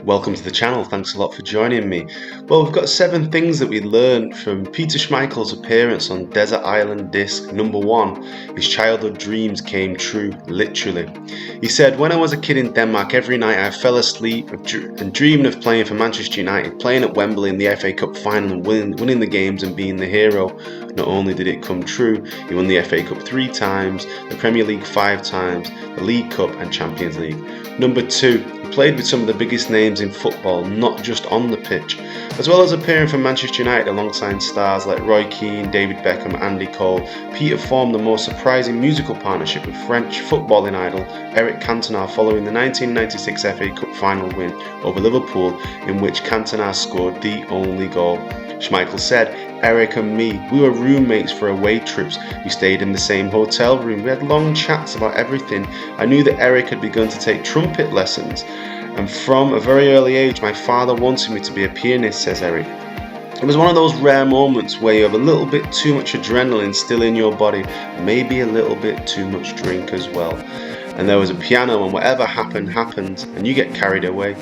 Welcome to the channel, thanks a lot for joining me. Well, we've got 7 things that we learned from Peter Schmeichel's appearance on Desert Island Disc. Number 1, his childhood dreams came true, literally. He said, "When I was a kid in Denmark, every night I fell asleep and dreamed of playing for Manchester United, playing at Wembley in the FA Cup final and winning the games and being the hero. Not only did it come true, he won the FA Cup 3 times, the Premier League 5 times, the League Cup and Champions League." Number 2, he played with some of the biggest names in football, not just on the pitch. As well as appearing for Manchester United alongside stars like Roy Keane, David Beckham, Andy Cole, Peter formed the most surprising musical partnership with French footballing idol Eric Cantona following the 1996 FA Cup final win over Liverpool, in which Cantona scored the only goal. Schmeichel said, "Eric and me, we were roommates for away trips. We stayed in the same hotel room. We had long chats about everything. I knew that Eric had begun to take trumpet lessons. And from a very early age, my father wanted me to be a pianist," says Eric. It was one of those rare moments where you have a little bit too much adrenaline still in your body, maybe a little bit too much drink as well. And there was a piano and whatever happened, and you get carried away.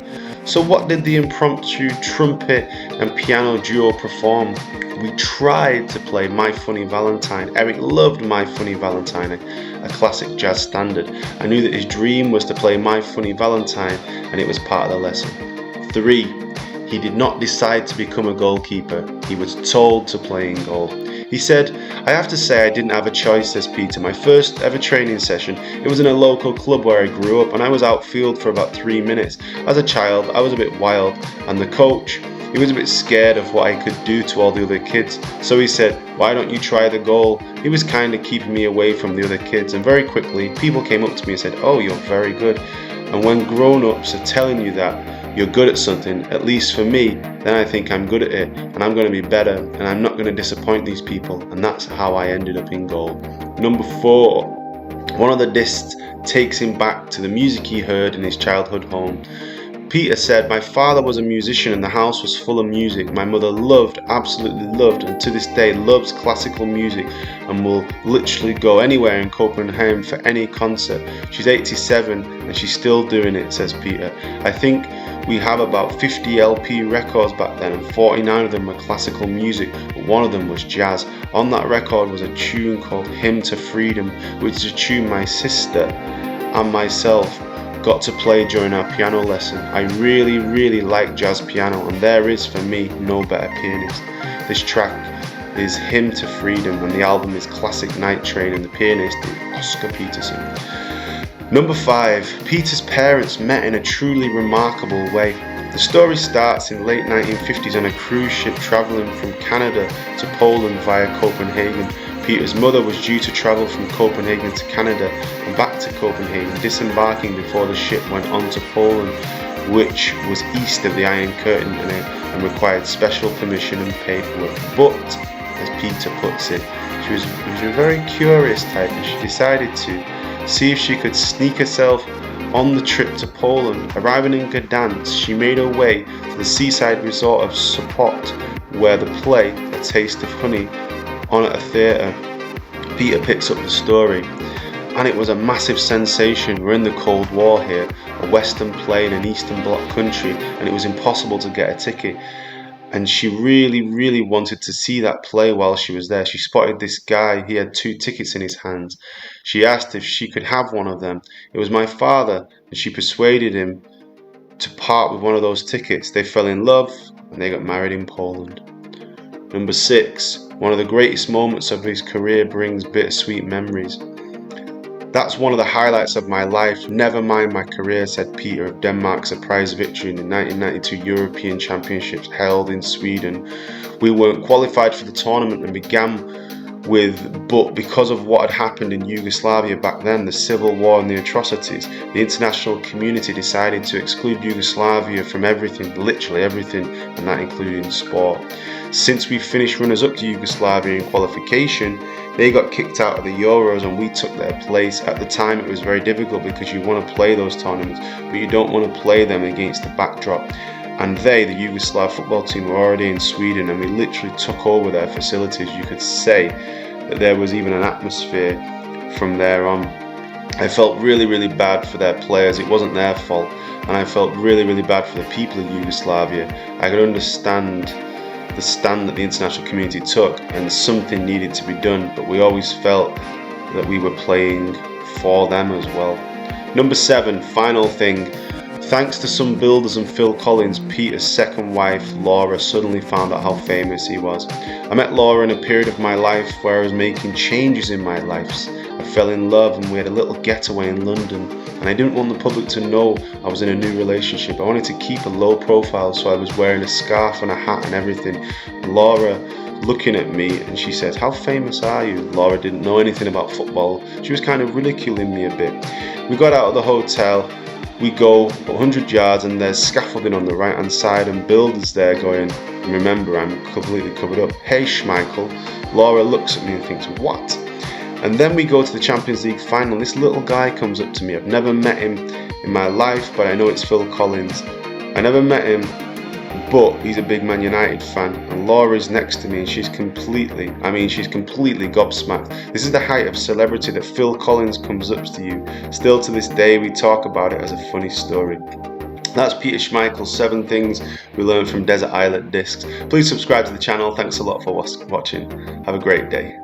So what did the impromptu trumpet and piano duo perform? We tried to play My Funny Valentine. Eric loved My Funny Valentine, a classic jazz standard. I knew that his dream was to play My Funny Valentine, and it was part of the lesson. 3. He did not decide to become a goalkeeper. He was told to play in goal. He said, "I have to say I didn't have a choice," says Peter. "My first ever training session, it was in a local club where I grew up, and I was outfield for about 3 minutes. As a child, I was a bit wild, and the coach, he was a bit scared of what I could do to all the other kids. So he said, 'Why don't you try the goal?' He was kind of keeping me away from the other kids, and very quickly, people came up to me and said, 'Oh, you're very good.' And when grown-ups are telling you that you're good at something, at least for me, then I think I'm good at it, and I'm going to be better, and I'm not going to disappoint these people," and that's how I ended up in goal. Number 4, one of the discs takes him back to the music he heard in his childhood home. Peter said, "My father was a musician and the house was full of music. My mother absolutely loved, and to this day loves classical music and will literally go anywhere in Copenhagen for any concert. She's 87 and she's still doing it," says Peter. "I think we have about 50 LP records back then, and 49 of them were classical music, but one of them was jazz. On that record was a tune called Hymn to Freedom, which is a tune my sister and myself got to play during our piano lesson. I really like jazz piano, and there is, for me, no better pianist. This track is Hymn to Freedom, and the album is Classic Night Train, and the pianist is Oscar Peterson." Number 5, Peter's parents met in a truly remarkable way. The story starts in late 1950s on a cruise ship travelling from Canada to Poland via Copenhagen. Peter's mother was due to travel from Copenhagen to Canada and back to Copenhagen, disembarking before the ship went on to Poland, which was east of the Iron Curtain and required special permission and paperwork. But, as Peter puts it, she was a very curious type, and she decided to see if she could sneak herself on the trip to Poland. Arriving in Gdansk, she made her way to the seaside resort of Sopot, where the play, A Taste of Honey, on at a theatre. Peter picks up the story, and it was a massive sensation. We're in the Cold War here, a Western play in an Eastern Bloc country, and it was impossible to get a ticket. And she really wanted to see that play while she was there. She spotted this guy, he had 2 tickets in his hands. She asked if she could have one of them. It was my father, and she persuaded him to part with one of those tickets. They fell in love, and they got married in Poland. Number 6, one of the greatest moments of his career brings bittersweet memories. "That's one of the highlights of my life, never mind my career," said Peter of Denmark's surprise victory in the 1992 European Championships held in Sweden. "We weren't qualified for the tournament and began but because of what had happened in Yugoslavia back then, the civil war and the atrocities, the international community decided to exclude Yugoslavia from everything, literally everything, and that included sport. Since we finished runners-up to Yugoslavia in qualification, they got kicked out of the Euros and we took their place. At the time it was very difficult because you want to play those tournaments, but you don't want to play them against the backdrop. And they, the Yugoslav football team, were already in Sweden, and we literally took over their facilities. You could say that there was even an atmosphere from there on. I felt really bad for their players. It wasn't their fault, and I felt really bad for the people of Yugoslavia. I could understand the stand that the international community took, and something needed to be done, but we always felt that we were playing for them as well. Number 7, final thing. Thanks to some builders and Phil Collins, Peter's second wife, Laura, suddenly found out how famous he was. I met Laura in a period of my life where I was making changes in my life. I fell in love and we had a little getaway in London, and I didn't want the public to know I was in a new relationship. I wanted to keep a low profile, so I was wearing a scarf and a hat and everything. And Laura looking at me and she said, "How famous are you?" Laura didn't know anything about football. She was kind of ridiculing me a bit. We got out of the hotel. We go 100 yards and there's scaffolding on the right hand side and builders there going, remember I'm completely covered up, "Hey Schmeichel." Laura looks at me and thinks, what? And then we go to the Champions League final. This little guy comes up to me. I've never met him in my life, but I know it's Phil Collins. I never met him, but he's a big Man United fan, and Laura's next to me and she's completely gobsmacked. This is the height of celebrity that Phil Collins comes up to you. Still to this day we talk about it as a funny story. That's Peter Schmeichel's 7 things we learned from Desert Island Discs. Please subscribe to the channel. Thanks a lot for watching. Have a great day.